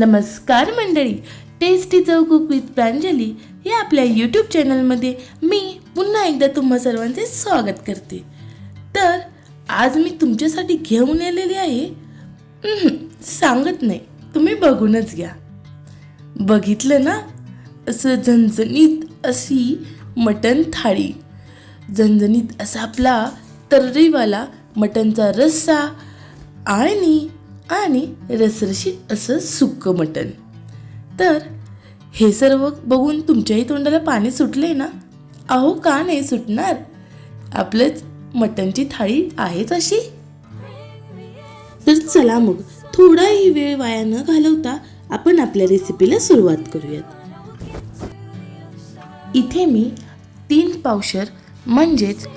नमस्कार मंडळी, टेस्टी चव कुक विथ प्रांजली या आपल्या यूट्यूब चॅनलमध्ये मी पुन्हा एकदा तुम्हा सर्वांचे स्वागत करते। तर आज मी तुमच्यासाठी घेऊन आलेली आहे सांगत नाही, तुम्ही बघूनच घ्या। बघितलं ना, असं झणझणीत अशी मटण थाळी, झणझणीत असा आपला तर्रीवाला मटणचा रस्सा आणि रसरशीत असं सुक्कं मटण। तर हे सर्व बघून तुमच्याही तोंडाला पाणी सुटले ना? अहो, का नाही सुटणार, आपलंच मटणची थाळी आहेच अशी। तर चला मग थोडाही वेळ वाया न घालवता आपण आपल्या रेसिपीला सुरुवात करूयात। इथे मी 3 पावशर म्हणजेच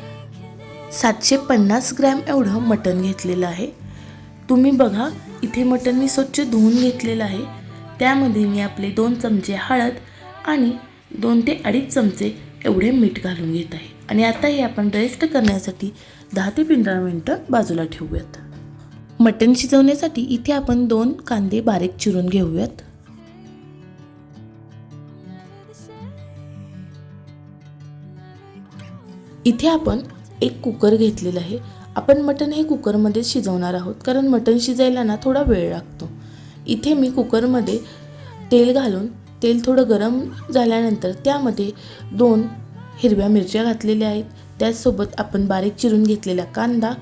750 ग्रॅम एवढं मटण घेतलेलं आहे। तुम्ही बघा, इथे मटण मी स्वच्छ धुवून घेतलेलं आहे। त्यामध्ये मी आपले 2 चमचे हळद आणि 2 ते 2.5 चमचे एवढे मीठ घालून घेत आहे। आणि आता हे आपण रेस्ट करण्यासाठी 10 ते 15 मिनिटं बाजूला ठेवूयात। मटण शिजवण्यासाठी इथे आपण 2 कांदे बारीक चिरून घेऊयात। इथे आपण एक कुकर घेतलेला आहे। आपण मटण हे कुकरमध्ये शिजवणार आहोत, कारण मटण शिजायला ना थोडा वेळ लागतो। इथे मी कुकरमध्ये तेल घालून तेल थोडं गरम झाल्यानंतर त्यामध्ये 2 हिरव्या मिरच्या घातलेल्या आहेत। त्याचसोबत आपण बारीक चिरून घेतलेला कांदा।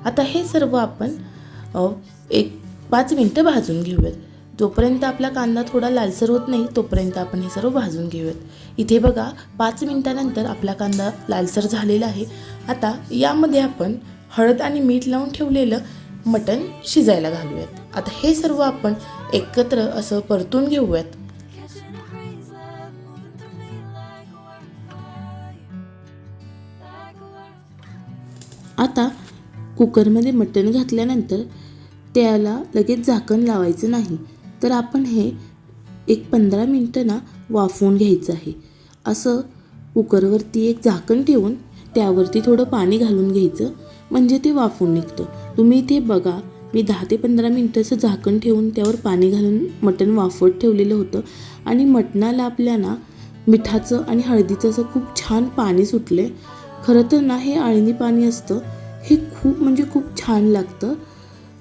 आता हे सर्व आपण 5 मिनिटं भाजून घेऊयात। जोपर्यंत आपला कांदा थोडा लालसर होत नाही तोपर्यंत आपण हे सर्व भाजून घेऊयात। इथे बघा, 5 मिनिटानंतर आपला कांदा लालसर झालेला आहे। आता यामध्ये आपण हळद आणि मीठ लावून ठेवलेलं मटण शिजायला घालूयात। आता हे सर्व आपण एकत्र असं परतून घेऊयात। आता कुकरमध्ये मटण घातल्यानंतर त्याला लगेच झाकण लावायचं नाही, तर आपण हे एक 15 मिनिटं ना वाफवून घ्यायचं आहे। असं कुकरवरती एक झाकण ठेवून त्यावरती थोडं पाणी घालून घ्यायचं, म्हणजे ते वाफून निघतं। तुम्ही इथे बघा, मी 10 ते 15 मिनिटं असं झाकण ठेवून त्यावर पाणी घालून मटण वाफवत ठेवलेलं होतं। आणि मटणाला आपल्याला मिठाचं आणि हळदीचं असं खूप छान पाणी सुटले। खरं तर ना, हे आळणी पाणी असतं, हे खूप छान लागतं।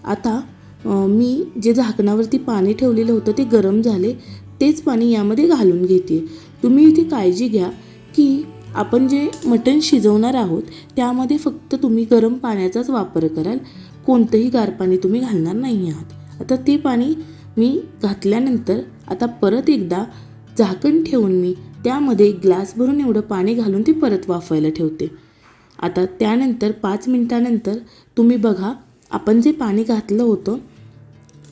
आता मी जे झाकणावरती पाणी ठेवलेलं होतं ते गरम झाले, तेच पाणी यामध्ये घालून घेते। तुम्ही इथे काळजी घ्या की आपण जे मटण शिजवणार आहोत त्यामध्ये फक्त तुम्ही गरम पाण्याचाच वापर कराल, कोणतंही गार पाणी तुम्ही घालणार नाही आहात। आता ते पाणी मी घातल्यानंतर आता परत एकदा झाकण ठेवून मी त्यामध्ये ग्लास भरून एवढं पाणी घालून ते परत वाफायला ठेवते। आता त्यानंतर 5 मिनिटानंतर तुम्ही बघा, आपण जे पाणी घातलं होतं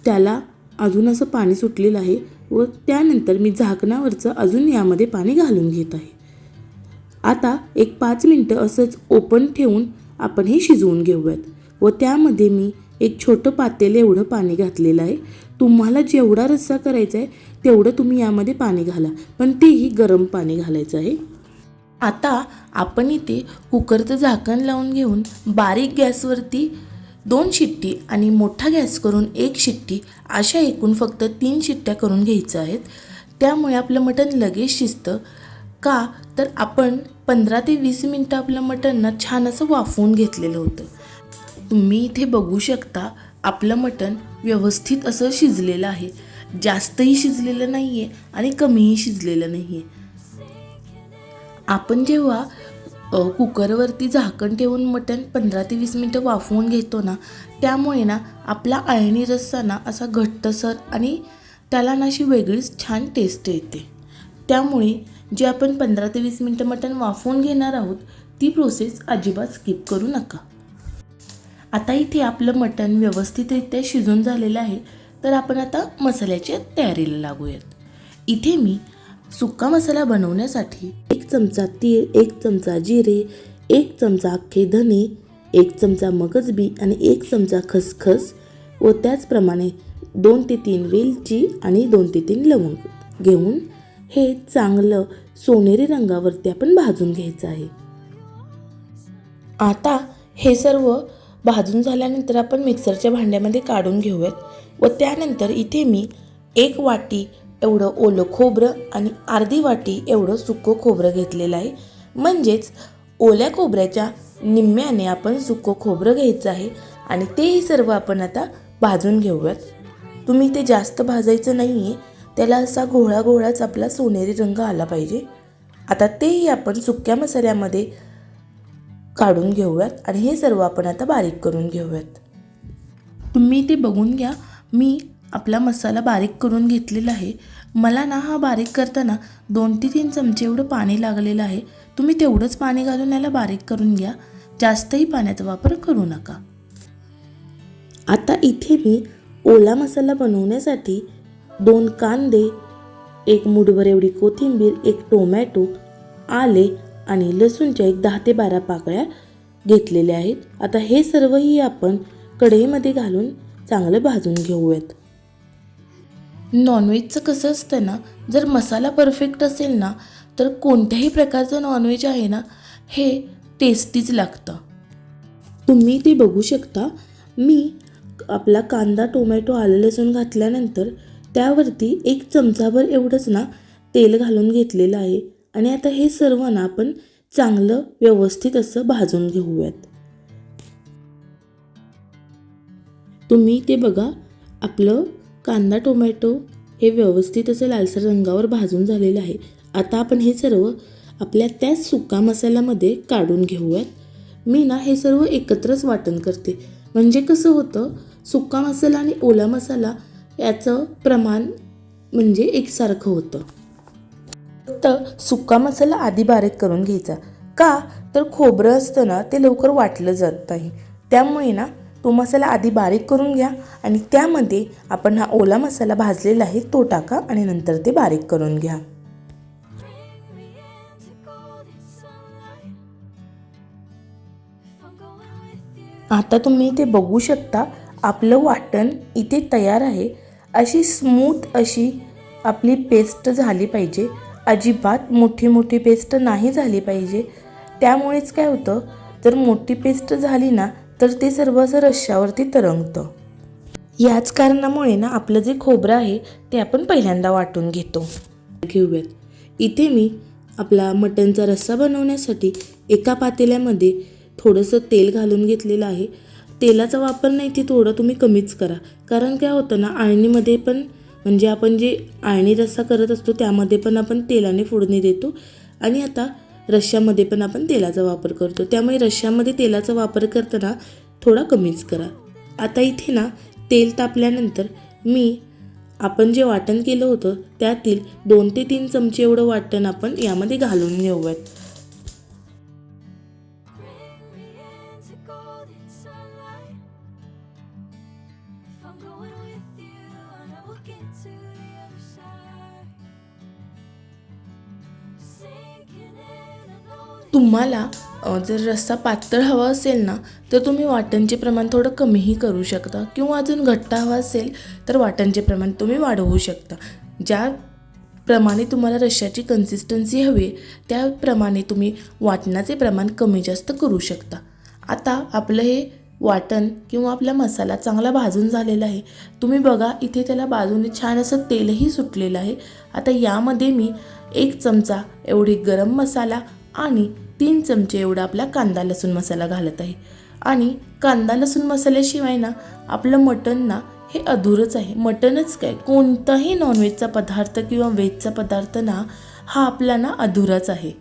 त्याला अजून असं पाणी सुटलेलं आहे व त्यानंतर मी झाकणावरचं अजून यामध्ये पाणी घालून घेत आहे। आता एक 5 मिनिटं असंच ओपन ठेवून आपण हे शिजवून घेऊयात। व त्यामध्ये मी एक छोटं पातेलं एवढं पाणी घातलेलं आहे। तुम्हाला जेवढा रस्सा करायचा आहे तेवढं तुम्ही यामध्ये पाणी घाला, पण तेही गरम पाणी घालायचं आहे। आता आपण इथे कुकरचं झाकण लावून घेऊन बारीक गॅसवरती 2 शिट्टी आणि मोठा गॅस करून 1 शिट्टी अशा एकूण फक्त 3 शिट्ट्या करून घ्यायच्या आहेत। त्यामुळे आपलं मटण लगेच शिजतं। का तर आपण 15 ते 20 मिनिटं आपलं मटण ना छान असं वाफवून घेतलेलं होतं। तुम्ही इथे बघू शकता, आपलं मटण व्यवस्थित असं शिजलेलं आहे, जास्तही शिजलेलं नाही आहे आणि कमीही शिजलेलं नाही आहे। आपण जेव्हा कुकरवरती झाकण ठेवून मटण 15 ते 20 मिनिटं वाफवून घेतो ना, त्यामुळे ना आपला अळणी रस्सा ना असा घट्टसर आणि त्याला ना अशी वेगळीच छान टेस्ट येते। त्यामुळे जे आपण 15 ते 20 मिनिटं मटण वाफवून घेणार आहोत ती प्रोसेस अजिबात स्किप करू नका। आता इथे आपलं मटण व्यवस्थितरित्या शिजून झालेलं आहे, तर आपण आता मसाल्याच्या तयारीला लागूयात। इथे मी सुक्का मसाला बनवण्यासाठी 1 चमचा तीळ, 1 चमचा जिरे, 1 चमचा अख्खे धने, 1 चमचा मगजबी आणि 1 चमचा खसखस व त्याचप्रमाणे 2 ते 3 वेलची आणि 2 ते 3 लवंग घेऊन हे चांगलं सोनेरी रंगावरती आपण भाजून घ्यायचं आहे। आता हे सर्व भाजून झाल्यानंतर आपण मिक्सरच्या भांड्यामध्ये काढून घेऊयात व त्यानंतर इथे मी 1 वाटी एवढं ओलं खोबरं आणि अर्धी वाटी एवढं सुकं खोबरं घेतलेलं आहे. म्हणजेच ओल्या खोबऱ्याच्या निम्म्याने आपण सुकं खोबरं घ्यायचं आहे आणि तेही सर्व आपण आता भाजून घेऊयात. तुम्ही ते जास्त भाजायचं नाही आहे, त्याला असा घोळा घोळाच आपला सोनेरी रंग आला पाहिजे. आता तेही आपण सुक्या मसाल्यामध्ये काढून घेऊयात आणि हे सर्व आपण आता बारीक करून घेऊयात. तुम्ही ते बघून घ्या, मी आपला मसाला बारीक करून घेतलेला आहे. मला ना हा बारीक करताना 2 ते 3 चमचे एवढं पाणी लागलेलं आहे. तुम्ही तेवढंच पाणी घालून याला बारीक करून घ्या, जास्तही पाण्याचा वापर करू नका. आता इथे मी ओला मसाला बनवण्यासाठी 2 कांदे, 1 मूठभर एवढी कोथिंबीर, 1 टोमॅटो, आले आणि लसूणच्या 10 ते 12 पाकळ्या घेतलेल्या आहेत. आता हे सर्वही आपण कढईमध्ये घालून चांगलं भाजून घेऊयात. नॉनव्हेजचं कसं असतं ना, जर मसाला परफेक्ट असेल ना तर कोणत्याही प्रकारचं नॉनव्हेज आहे ना हे टेस्टीच लागतं. तुम्ही ते बघू शकता, मी आपला कांदा, टोमॅटो, आलं, लसूण घातल्यानंतर त्यावरती 1 चमचाभर एवढंच ना तेल घालून घेतलेलं आहे आणि आता हे सर्व ना आपण चांगलं व्यवस्थित असं भाजून घेऊयात. तुम्ही ते बघा, आपलं कांदा टोमॅटो हे व्यवस्थित असं लालसर रंगावर भाजून झालेलं आहे. आता आपण हे सर्व आपल्या त्याच सुका मसाल्यामध्ये काढून घेऊयात. मी ना हे सर्व एकत्रच वाटण करते, म्हणजे कसं होतं, सुका मसाला आणि ओला मसाला याचं प्रमाण म्हणजे एकसारखं होतं. तर सुका मसाला आधी बारीक करून घ्यायचा, का तर खोबरं असतं ना ते लवकर वाटलं जात नाही. त्यामुळे ना तो मसाला आधी बारीक करून घ्या आणि त्यामध्ये आपण हा ओला मसाला भाजलेला आहे तो टाका आणि नंतर ते बारीक करून घ्या. आता तुम्ही ते बघू शकता, आपलं वाटण इथे तयार आहे. अशी स्मूथ अशी आपली पेस्ट झाली पाहिजे, अजिबात मोठी मोठी पेस्ट नाही झाली पाहिजे. त्यामुळेच काय होतं, जर मोठी पेस्ट झाली ना तर ते सर्व असं रश्श्यावरती तरंगतं. याच कारणामुळे ना आपलं जे खोबरं आहे ते आपण पहिल्यांदा वाटून घेऊयात. इथे मी आपला मटणचा रस्सा बनवण्यासाठी एका पातेल्यामध्ये थोडंसं तेल घालून घेतलेलं आहे. तेलाचा वापर नाही ते थोडं तुम्ही कमीच करा, कारण काय होतं ना, आळणीमध्ये पण म्हणजे आपण जे आळणी रस्सा करत असतो त्यामध्ये पण आपण तेलाने फोडणी देतो आणि आता रश्श्यामध्ये पण आपण तेलाचा वापर करतो. त्यामुळे रश्श्यामध्ये तेलाचा वापर करताना थोडा कमीच करा. आता इथे ना तेल तापल्यानंतर मी आपण जे वाटण केलं होतं त्यातील 2 ते 3 चमचे एवढं वाटण आपण यामध्ये घालून घेऊयात. तुम्हाला जर रस्सा पातळ हवा असेल ना तर तुम्ही वाटणचे प्रमाण थोडं कमीही करू शकता, किंवा अजून घट्ट हवा असेल तर वाटणचे प्रमाण तुम्ही वाढवू शकता. ज्याप्रमाणे तुम्हाला रश्श्याची कन्सिस्टन्सी हवी त्याप्रमाणे तुम्ही वाटणाचे प्रमाण कमी जास्त करू शकता. आता आपलं हे वाटण किंवा आपला मसाला चांगला भाजून झालेला आहे. तुम्ही बघा, इथे त्याला बाजूने छान असं तेलही सुटलेलं आहे. आता यामध्ये मी 1 चमचा एवढी गरम मसाला आणि 3 चमचे एवढा आपला कांदा लसूण मसाला घालत आहे. आणि कांदा लसूण मसाल्याशिवाय ना आपलं मटण ना हे अधुरंच आहे. मटणच काय, कोणताही नॉनव्हेजचा पदार्थ किंवा व्हेजचा पदार्थ ना हा आपला ना अधुराच आहे.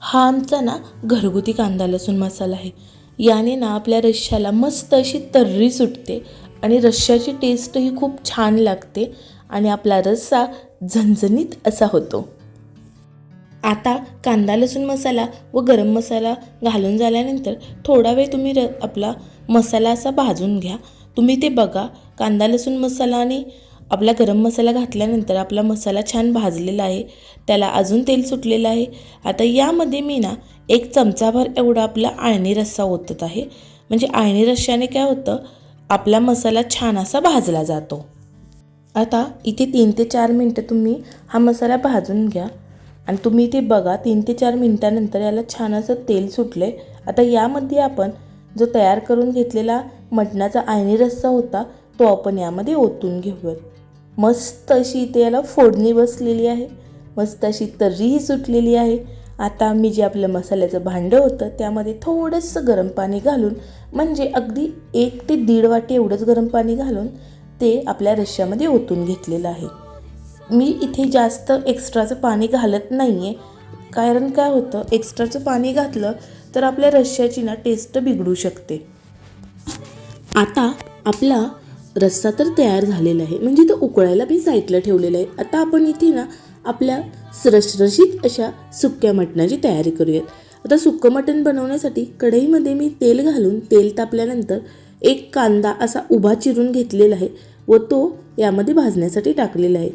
हा आमचा ना घरगुती कांदा लसूण मसाला आहे. याने ना आपल्या रश्श्याला मस्त अशी तर्री सुटते आणि रश्श्याची टेस्टही खूप छान लागते आणि आपला रस्सा झणझणीत असा होतो. आता कांदा लसूण मसाला व गरम मसाला घालून झाल्यानंतर थोडा वेळ तुम्ही आपला मसाला असा भाजून घ्या. तुम्ही ते बघा, कांदा लसूण मसाला आणि आपला गरम मसाला घातल्यानंतर आपला मसाला छान भाजलेला आहे, त्याला अजून तेल सुटलेलं आहे. आता यामध्ये मी ना 1 चमचाभर एवढा आपला आळणी रस्सा ओतत आहे. म्हणजे आळणी रश्श्याने काय होतं, आपला मसाला छान असा भाजला जातो. आता इथे 3 ते 4 मिनटं तुम्ही हा मसाला भाजून घ्या आणि तुम्ही ते बघा 3 ते 4 मिनटानंतर याला छान असं तेल सुटले. आता यामध्ये आपण जो तयार करून घेतलेला मटणाचा आळणी रस्सा होता तो आपण यामध्ये ओतून घेऊयात. मस्त अशी इथे याला फोडणी बसलेली आहे, मस्त अशी तर्रीही सुटलेली आहे. आता मी जे आपलं मसाल्याचं भांडं होतं त्यामध्ये थोडंसं गरम पाणी घालून, म्हणजे अगदी 1 ते 1.5 वाटी एवढंच गरम पाणी घालून ते आपल्या रश्श्यामध्ये ओतून घेतलेलं आहे. मी इथे जास्त एक्स्ट्राचं पाणी घालत नाही आहे, कारण काय होतं, एक्स्ट्राचं पाणी घातलं तर आपल्या रश्श्याची ना टेस्ट बिघडू शकते. आता आपला रस्सा तर तयार झालेला आहे, म्हणजे तो उकळायला मी साईडला ठेवलेला आहे. आता आपण इथे ना आपल्या रसरशीत अशा सुक्या मटणाची तयारी करूयात. आता सुक्कं मटण बनवण्यासाठी कढईमध्ये मी तेल घालून, तेल तापल्यानंतर एक कांदा असा उभा चिरून घेतलेला आहे व तो यामध्ये भाजण्यासाठी टाकलेला आहे.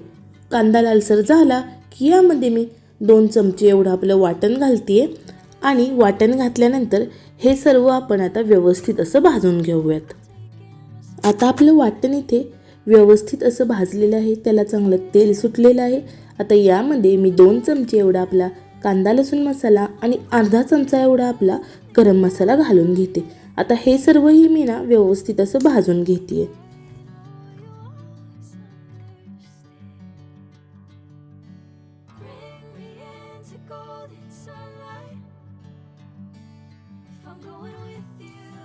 कांदा लालसर झाला की यामध्ये मी 2 चमचे एवढं आपलं वाटण घालते आणि वाटण घातल्यानंतर हे सर्व आपण आता व्यवस्थित असं भाजून घेऊयात. आता आपलं वाटण इथे व्यवस्थित असं भाजलेलं आहे, त्याला चांगलं तेल सुटलेलं आहे. आता यामध्ये मी 2 चमचे एवढा आपला कांदा लसूण मसाला आणि अर्धा चमचा एवढा आपला गरम मसाला घालून घेते. आता हे सर्वही मी ना व्यवस्थित असं भाजून घेते.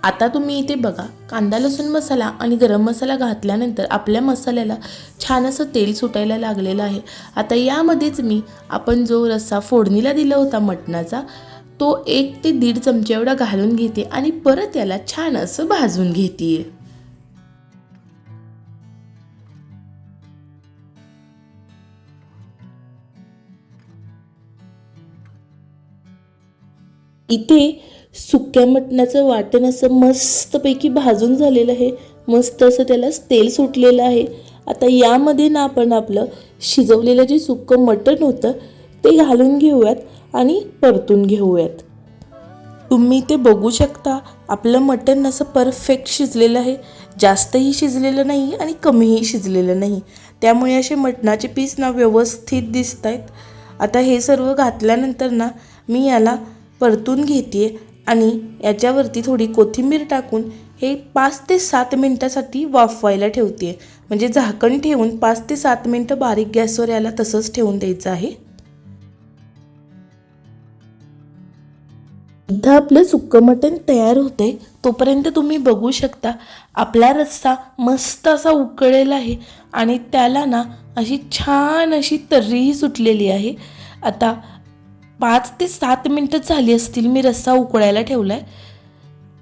आता तुम्ही इथे बघा, कांदा लसूण मसाला आणि गरम मसाला घातल्यानंतर आपल्या मसाल्याला छान असं तेल सुटायला लागलेलं आहे. आता यामध्येच मी आपण जो रस्सा फोडणीला दिला होता मटणाचा, तो 1 ते 1.5 चमचे एवढा घालून घेते आणि परत याला छान असं भाजून घेते. इथे सुक्या मटणाचं वाटण असं मस्तपैकी भाजून झालेलं आहे, मस्त असं त्याला तेल सुटलेलं आहे. आता यामध्ये ना आपण आपलं शिजवलेलं जे सुक्कं मटण होतं ते घालून घेऊयात आणि परतून घेऊयात. तुम्ही ते बघू शकता, आपलं मटण असं परफेक्ट शिजलेलं आहे, जास्तही शिजलेलं नाही आणि कमीही शिजलेलं नाही, त्यामुळे असे मटणाचे पीस ना व्यवस्थित दिसत आहेत. आता हे सर्व घातल्यानंतर ना मी याला परतून घेते आणि याच्यावरती थोडी कोथिंबीर टाकून हे 5 ते 7 मिनटासाठी वाफवायला ठेवते. म्हणजे झाकण ठेवून 5 ते 7 मिनटं बारीक गॅसवर याला तसंच ठेवून द्यायचं आहे. इथं आपलं सुक्कं मटण तयार होतंय, तोपर्यंत तुम्ही बघू शकता आपला रस्सा मस्त असा उकळलेला आहे आणि त्याला ना अशी छान अशी तर्रीही सुटलेली आहे. आता 5 ते 7 मिनटं झाली असतील मी रस्सा उकळायला ठेवला आहे.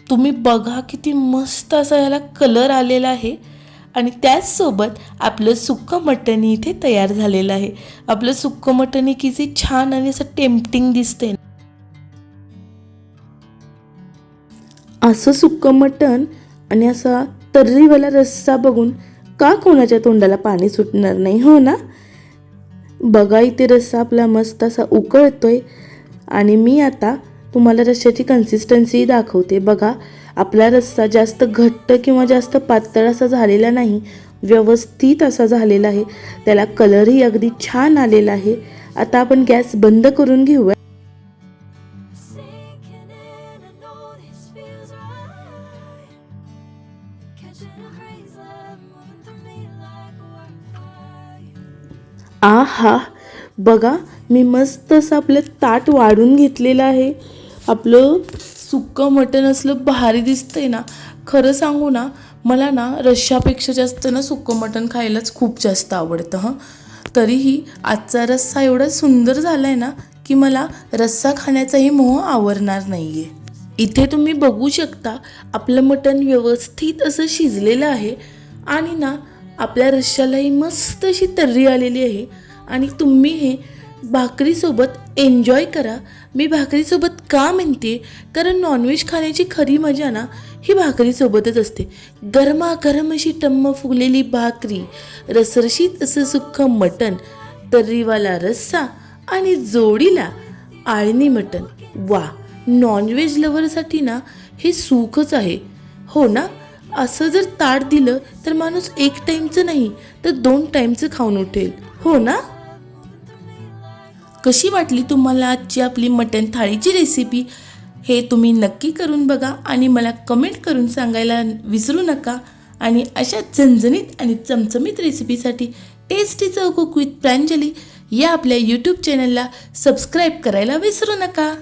तुम्ही बघा किती मस्त असा याला कलर आलेला आहे आणि त्याचसोबत आपलं सुक्कं मटण इथे तयार झालेलं आहे. आपलं सुक्कं मटण किती छान आणि असं टेम्पटिंग दिसतंय. असं सुक्कं मटण आणि असा तर्रीवाला रस्सा बघून का कोणाच्या तोंडाला पाणी सुटणार नाही, हो ना? बघा इथे रस्सा आपला मस्त असा उकळतोय आणि मी आता तुम्हाला रस्स्याची कन्सिस्टन्सी दाखवते. बघा, आपला रस्सा जास्त घट्ट किंवा जास्त पातळ असा झालेला नाही, व्यवस्थित असा झालेला आहे. त्याला कलरही अगदी छान आलेला आहे. आता आपण गॅस बंद करून घेऊया. आहा, बघा मी मस्त असं आपलं ताट वाढून घेतलेलं आहे. आपलं सुक्कं मटण असलं भारी दिसतंय ना. खरं सांगू ना, मला ना रश्शापेक्षा जास्त ना सुक्कं मटण खायलाच खूप जास्त आवडतं हं. तरीही आजचा रस्सा एवढा सुंदर झाला आहे ना की मला रस्सा खाण्याचाही मोह आवरणार नाही आहे. इथे तुम्ही बघू शकता आपलं मटण व्यवस्थित असं शिजलेलं आहे आणि ना आपल्या रश्श्यालाही मस्त अशी तर्री आलेली आहे. आणि तुम्ही हे भाकरीसोबत एन्जॉय करा. मी भाकरीसोबत का म्हणते, कारण नॉनव्हेज खाण्याची खरी मजा ना ही भाकरीसोबतच असते. गरमागरम अशी टम्म फुगलेली भाकरी, रसरशीत असं सुक्कं मटण, तर्रीवाला रस्सा आणि जोडीला आळणी मटण. वा, नॉनव्हेज लवरसाठी ना हे सुखच आहे, हो ना? असं जर ताट दिलं तर माणूस 1 टाईमचं नाही तर 2 टाईमचं खाऊन उठेल, हो ना? कशी वाटली तुम्हाला आजची आपली मटण थाळीची रेसिपी? हे तुम्ही नक्की करून बघा आणि मला कमेंट करून सांगायला विसरू नका. आणि अशा झणझणीत आणि चमचमीत रेसिपीसाठी टेस्टी चव कुक विथ प्रांजली या आपल्या यूट्यूब चॅनलला सबस्क्राईब करायला विसरू नका.